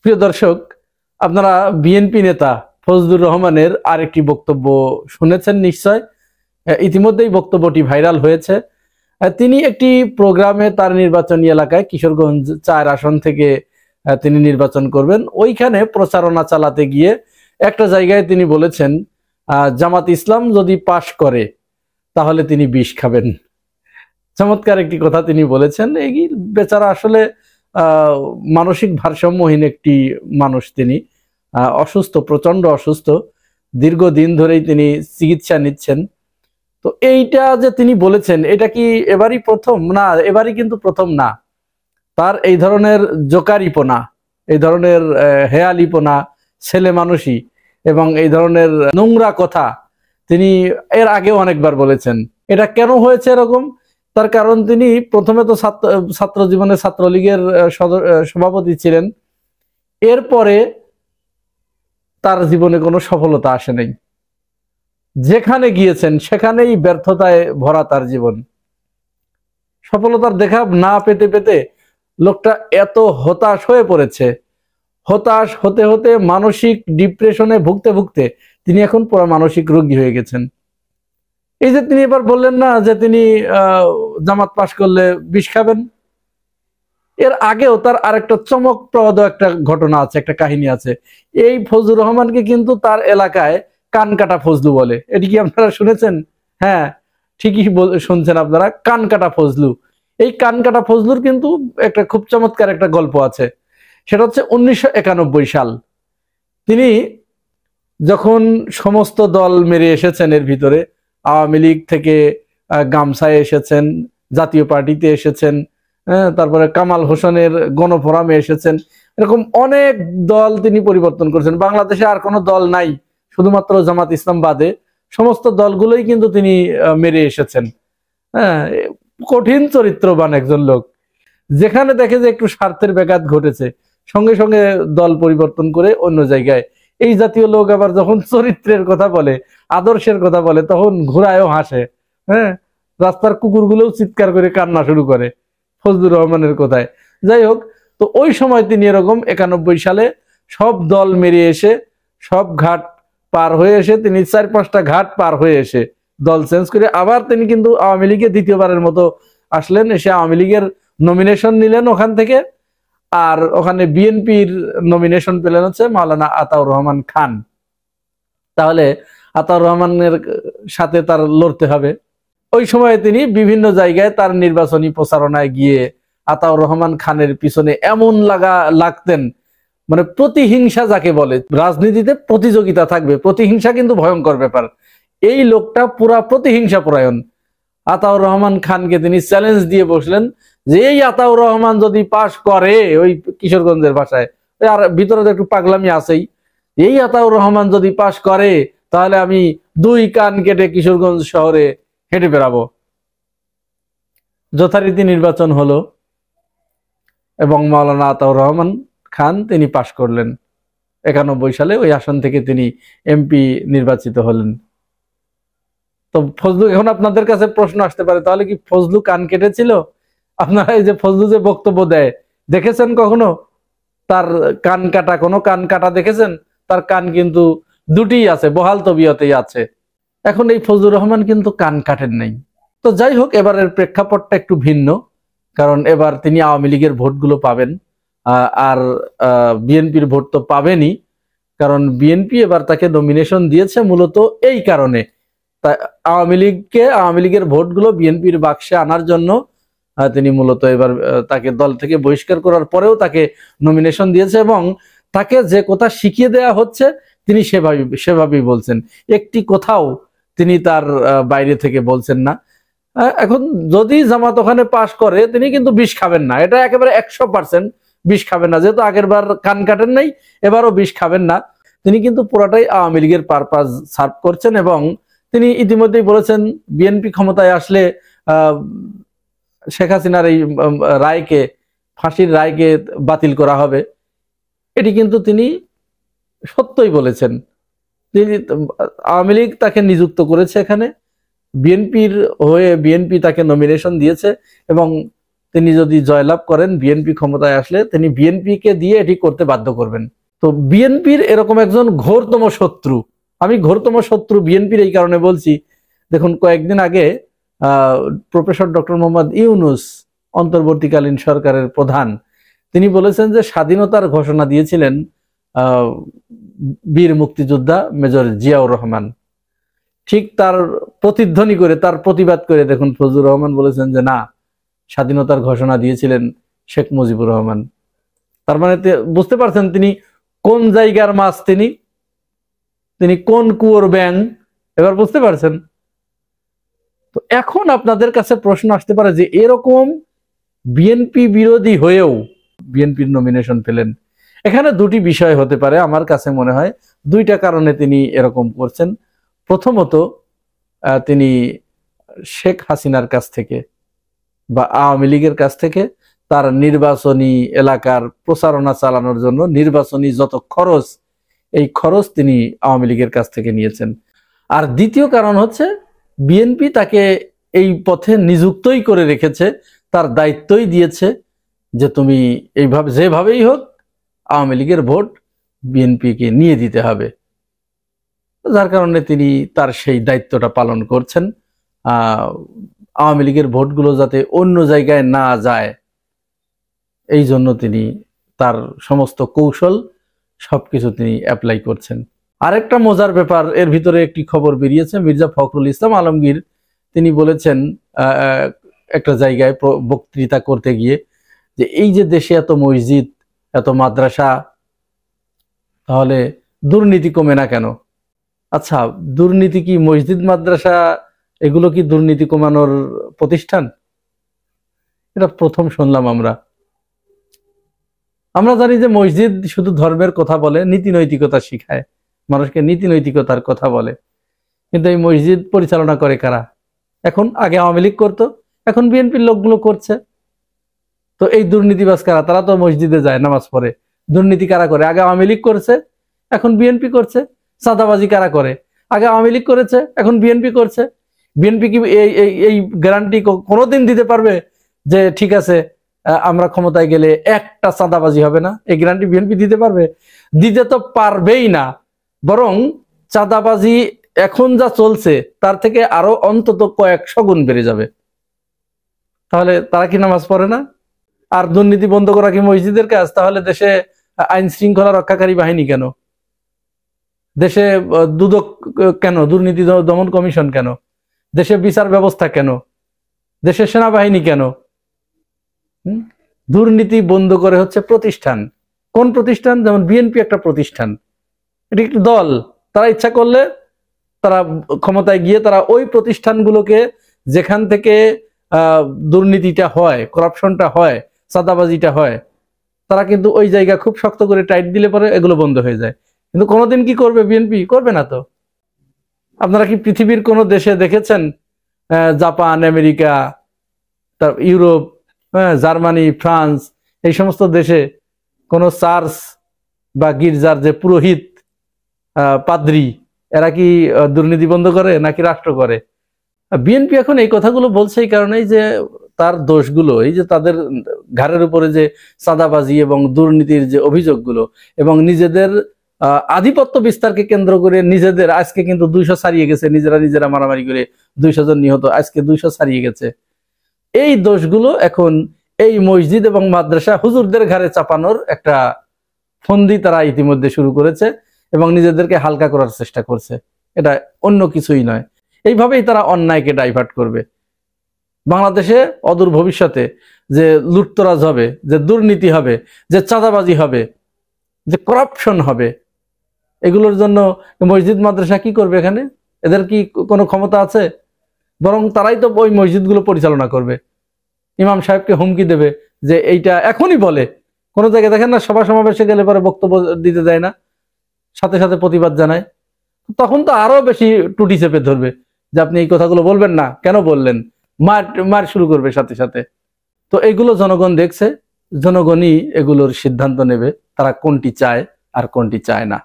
প্রিয় দর্শক, আপনারা বিএনপি নেতা ফজলুর রহমানের আরেকটি বক্তব্য শুনেছেন নিশ্চয়। ইতিমধ্যেই বক্তব্যটি ভাইরাল হয়েছে। তিনি একটি প্রোগ্রামে তার নির্বাচনী এলাকায় কিশোরগঞ্জ 4 আসন থেকে তিনি নির্বাচন করবেন, ওইখানে প্রচারণা চালাতে গিয়ে একটা জায়গায় তিনি বলেছেন জামাত ইসলাম যদি পাশ করে তাহলে তিনি বিষ খাবেন। চমৎকার একটি কথা তিনি বলেছেন। এই বেচারা আসলে মানসিক ভারসাম্যহীন একটি মানুষ। তিনি অসুস্থ, প্রচন্ড অসুস্থ, দীর্ঘদিন ধরেই তিনি চিকিৎসা নিচ্ছেন। তো এইটা যে তিনি বলেছেন, এটা কি এবারই প্রথম? না, এবারই কিন্তু প্রথম না। তার এই ধরনের জোকারিপনা, এই ধরনের হেয়ালিপনা, ছেলে মানুষই এবং এই ধরনের নোংরা কথা তিনি এর আগেও অনেকবার বলেছেন। এটা কেন হয়েছে এরকম? তার কারণ তিনি প্রথমে তো ছাত্র জীবনে ছাত্রলীগের সভাপতি ছিলেন। এরপরে তার জীবনে কোনো সফলতা আসে নাই। যেখানে গিয়েছেন সেখানেই ব্যর্থতায় ভরা তার জীবন। সফলতার দেখা না পেতে পেতে লোকটা এত হতাশ হয়ে পড়েছে। হতাশ হতে হতে মানসিক ডিপ্রেশনে ভুগতে ভুগতে তিনি এখন পুরো মানসিক রোগী হয়ে গেছেন। এই যে তিনি এবার বললেন না যে তিনি জামাত পাশ করলে বিষ খাবেন, এর আগেও তার আরেকটা চমকপ্রদ একটা ঘটনা আছে, একটা কাহিনী আছে। এই ফজলুর রহমানকে কিন্তু তার এলাকায় কান কাটা ফজলু বলে। এটি কি আপনারা শুনেছেন? হ্যাঁ, ঠিকই শুনছেন আপনারা, কান কাটা ফজলু। এই কান কাটা ফজলুর কিন্তু একটা খুব চমৎকার একটা গল্প আছে। সেটা হচ্ছে 1991 সাল। তিনি যখন সমস্ত দল মেরে এসেছেন, এর ভিতরে আওয়ামী লীগ থেকে গামছায় এসেছেন, জাতীয় পার্টিতে এসেছেন, তারপরে কামাল হোসেনের গণফোরামে এসেছেন, এরকম অনেক দল তিনি পরিবর্তন করেছেন। বাংলাদেশে আর কোনো দল নাই, শুধুমাত্র জামাত ইসলাম বাদে সমস্ত দলগুলোই কিন্তু তিনি মেরে এসেছেন। হ্যাঁ, কঠিন চরিত্রবান একজন লোক। যেখানে দেখে যে একটু স্বার্থের ব্যাঘাত ঘটেছে, সঙ্গে সঙ্গে দল পরিবর্তন করে অন্য জায়গায়। এই জাতীয় লোক আবার যখন চরিত্রের কথা বলে, আদর্শের কথা বলে, তখন ঘুরায়ও হাসে। হ্যাঁ, রাস্তার কুকুরগুলোও চিৎকার করে কান্না শুরু করে ফজলুর রহমানের কথায়। যাই হোক, তো ওই সময় তিনি এরকম 91 সালে সব দল মেরে এসে, সব ঘাট পার হয়ে এসে, তিনি 4-5টা ঘাট পার হয়ে এসে দল চেঞ্জ করে আবার তিনি কিন্তু আওয়ামী লীগে দ্বিতীয়বারের মতো আসলেন। এসে আওয়ামী লীগের নমিনেশন নিলেন ওখান থেকে। আর ওখানে বিএনপির নমিনেশন পেলেন হচ্ছে মাওলানা আতাউর রহমান খান। তাহলে আতাউর রহমানের সাথে তার লড়তে হবে। ওই সময়ে তিনি বিভিন্ন জায়গায় তার নির্বাচনী প্রচারণায় গিয়ে আতাউর রহমান খানের পিছনে এমন লাগতেন, মানে প্রতিহিংসা যাকে বলে। রাজনীতিতে প্রতিযোগিতা থাকবে, প্রতিহিংসা কিন্তু ভয়ঙ্কর ব্যাপার। এই লোকটা পুরা প্রতিহিংসা পরায়ণ। আতাউর রহমান খানকে তিনি চ্যালেঞ্জ দিয়ে বসলেন যে এই আতাউর রহমান যদি পাশ করে, ওই কিশোরগঞ্জের ভাষায়, আর ভিতরে তো একটু পাগলামি আছেই, এই আতাউর রহমান যদি পাশ করে তাহলে আমি 2 কান কেটে কিশোরগঞ্জ শহরে হেঁটে বেড়াবো। যথারীতি নির্বাচন হলো এবং মাওলানা আতাউর রহমান খান তিনি পাশ করলেন। 91 সালে ওই আসন থেকে তিনি এমপি নির্বাচিত হলেন। তো ফজলু, এখন আপনাদের কাছে প্রশ্ন আসতে পারে, তাহলে কি ফজলু কান কেটেছিল? আপনারা এই যে ফজলু যে বক্তব্য দেয়, দেখেছেন কখনো তার কান কাটা? কোনো কান কাটা দেখেছেন? তার কান কিন্তু দুটিই আছে, বহাল তবিয়তেই আছে। এখন এই ফজলুর রহমান কিন্তু কান কাটেন নাই। তো যাই হোক, এবারের প্রেক্ষাপটটা একটু ভিন্ন, কারণ এবার তিনি আওয়ামী লীগের ভোটগুলো পাবেন, আর বিএনপির ভোট তো পাবেনই। কারণ বিএনপি এবার তাকে নমিনেশন দিয়েছে মূলত এই কারণে, আওয়ামী লীগের ভোটগুলো বিএনপির বাক্সে আনার জন্য তিনি মূলত এবার তাকে দল থেকে বহিষ্কার করার পরেও তাকে নমিনেশন দিয়েছে। এবং তাকে যে কথা শিখিয়ে দেয়া হচ্ছে তিনি সেভাবেই বলছেন। একটি কোথাও তিনি তার বাইরে থেকে বলছেন না। এখন যদি জামাত ওখানে পাশ করে, তিনি কিন্তু বিষ খাবেন না, এটা একেবারে 100% বিষ খাবেন না। যেহেতু আগের বার কান কাটেন নাই, এবারও বিষ খাবেন না। তিনি কিন্তু পুরাটাই আওয়ামী লীগের পারপাস সার্ভ করছেন। এবং তিনি ইতিমধ্যেই বলেছেন বিএনপি ক্ষমতায় আসলে শেখ হাসিনার এই রায়কে, ফাঁসির রায়কে বাতিল করা হবে। এটি কিন্তু তিনি সত্যই বলেছেন। তিনি, আওয়ামী লীগ তাকে নিযুক্ত করেছে এখানে, বিএনপির হয়ে বিএনপি তাকে নমিনেশন দিয়েছে এবং তিনি যদি জয়লাভ করেন, বিএনপি ক্ষমতায় আসলে তিনি বিএনপিকে দিয়ে এটি করতে বাধ্য করবেন। তো বিএনপির এরকম একজন ঘোরতম শত্রু, আমি ঘোরতম শত্রু বিএনপির এই কারণে বলছি, দেখুন কয়েকদিন আগে প্রফেসর ডক্টর মোহাম্মদ ইউনূস, অন্তর্বর্তীকালীন সরকারের প্রধান, তিনি বলেছেন যে স্বাধীনতার ঘোষণা দিয়েছিলেন বীর মুক্তিযোদ্ধা মেজর জিয়াউর রহমান। ঠিক তার প্রতিধ্বনি করে, তার প্রতিবাদ করে দেখুন ফজলুর রহমান বলেছেন যে না, স্বাধীনতার ঘোষণা দিয়েছিলেন শেখ মুজিবুর রহমান। তার মানে বুঝতে পারছেন তিনি কোন জায়গার মাছ, তিনি কোন কুয়োর ব্যাং, এবার বুঝতে পারছেন। তো এখন আপনাদের কাছে প্রশ্ন আসতে পারে যে এরকম বিএনপি বিরোধী হয়েও বিএনপির নমিনেশন পেলেন, এখানে দুটি বিষয় হতে পারে আমার কাছে মনে হয়, দুইটা কারণে তিনি এরকম করছেন। প্রথমত, তিনি শেখ হাসিনার কাছ থেকে বা আওয়ামী লীগের কাছ থেকে তার নির্বাচনী এলাকার প্রচারণা চালানোর জন্য নির্বাচনী যত খরচ, এই খরচ তিনি আওয়ামী লীগের কাছ থেকে নিয়েছেন। আর দ্বিতীয় কারণ হচ্ছে বিএনপি তাকে এই পথে নিযুক্তই করে রেখেছে, তার দায়িত্বই দিয়েছে যে তুমি এইভাবে যেভাবেই হোক আওয়ামী লীগের ভোট বিএনপিকে নিয়ে দিতে হবে। যার কারণে তিনি তার সেই দায়িত্বটা পালন করছেন, আওয়ামী লীগের ভোটগুলো যাতে অন্য জায়গায় না যায়, এই জন্য তিনি তার সমস্ত কৌশল সবকিছু তিনি অ্যাপ্লাই করছেন। আরেকটা মজার ব্যাপার, এর ভিতরে একটি খবর বেরিয়েছে, মির্জা ফখরুল ইসলাম আলমগীর তিনি বলেছেন একটা জায়গায় বক্তৃতা করতে গিয়ে যে এই যে দেশে এত মসজিদ, এত মাদ্রাসা, তাহলে দুর্নীতি কমে না কেন? আচ্ছা, দুর্নীতি কি মসজিদ মাদ্রাসা এগুলো কি দুর্নীতি কমানোর প্রতিষ্ঠান? এটা প্রথম শুনলাম আমরা জানি যে মসজিদ শুধু ধর্মের কথা বলে, নীতি নৈতিকতা শিখায়, মানুষকে নীতি নৈতিকতার কথা বলে, কিন্তু এই মসজিদ পরিচালনা করে কারা? এখন আগে আওয়ামী লীগ করতো, এখন বিএনপির লোকগুলো করছে। তো এই দুর্নীতিবাজ কারা? তারা তো মসজিদে যায়, নামাজ পড়ে। দুর্নীতি কারা করে? আগে আওয়ামী লীগ করছে, এখন বিএনপি করছে। চাঁদাবাজি কারা করে? আগে আওয়ামী লীগ করেছে, এখন বিএনপি করছে। বিএনপি কি এই গ্যারান্টি কোনোদিন দিতে পারবে যে ঠিক আছে আমরা ক্ষমতায় গেলে একটা চাঁদাবাজি হবে না? এই গ্যারান্টি বিএনপি দিতে পারবে? দিতে তো পারবেই না, বরং চাঁদাবাজি এখন যা চলছে তার থেকে আরো অন্তত কয়েকশো গুণ বেড়ে যাবে। তাহলে তারা কি নামাজ পড়ে না? আর দুর্নীতি বন্ধ করা কি মসজিদের কাজ? তাহলে দেশে আইন শৃঙ্খলা রক্ষাকারী বাহিনী কেন? দেশে দুদক কেন? দুর্নীতি দমন কমিশন কেন? দেশে বিচার ব্যবস্থা কেন? দেশের সেনাবাহিনী কেন? দুর্নীতি বন্ধ করে হচ্ছে প্রতিষ্ঠান। কোন প্রতিষ্ঠান? যেমন বিএনপি একটা প্রতিষ্ঠান, এটি একটি দল। তারা ইচ্ছা করলে তারা ক্ষমতায় গিয়ে তারা ওই প্রতিষ্ঠানগুলোকে, যেখান থেকে দুর্নীতিটা হয়, করাপশনটা হয়, চাঁদাবাজিটা হয়, তারা কিন্তু ওই জায়গা খুব শক্ত করে টাইট দিলে পরে এগুলো বন্ধ হয়ে যায়। কিন্তু কোনোদিন কি করবে বিএনপি? করবে না তো। আপনারা কি পৃথিবীর কোনো দেশে দেখেছেন, Japan, America, Europe, Germany, France, এই সমস্ত দেশে কোনো চার্চ বা গির্জার যে পুরোহিত, পাদ্রী, এরা কি দুর্নীতি বন্ধ করে নাকি রাষ্ট্র করে? বিএনপি এখন এই কথাগুলো বলছে এই কারণেই যে তার দোষগুলো, এই যে তাদের ঘাড়ের উপরে যে চাঁদাবাজি এবং দুর্নীতির যে অভিযোগগুলো, এবং নিজেদের আধিপত্য বিস্তারকে কেন্দ্র করে নিজেদের, আজকে কিন্তু 200 ছাড়িয়ে গেছে, নিজেরা মারামারি করে 200 জন নিহত, আজকে 200 ছাড়িয়ে গেছে। এই দোষগুলো এখন এই মসজিদ এবং মাদ্রাসা হুজুরদের ঘাড়ে চাপানোর একটা ফন্দি তারা ইতিমধ্যে শুরু করেছে এবং নিজেদেরকে হালকা করার চেষ্টা করছে। এটা অন্য কিছুই নয়। এইভাবেই তারা অন্যায়কে ডাইভার্ট করবে। বাংলাদেশে অদূর ভবিষ্যতে যে লুটতরাজ হবে, যে দুর্নীতি হবে, যে চাঁদাবাজি হবে, যে করাপশন হবে, এগুলোর জন্য মসজিদ মাদ্রাসা কি করবে? এখানে এদের কি কোনো ক্ষমতা আছে? বরং তারাই তো ওই মসজিদগুলো পরিচালনা করবে। ইমাম সাহেবকে হুমকি দেবে যে এইটা এখনই বলে। কোনো জায়গায় দেখেন না, সভা সমাবেশে গেলে পরে বক্তব্য দিতে দেয় না, সাথে সাথে প্রতিবাদ জানায়। তখন তো আরো বেশি টুটি চেপে ধরবে যে আপনি এই কথাগুলো বলবেন না, কেন বললেন, মার শুরু করবে সাথে সাথে। তো এগুলো জনগণ দেখছে, জনগণই এগুলোর সিদ্ধান্ত নেবে তারা কোনটি চায় আর কোনটি চায় না।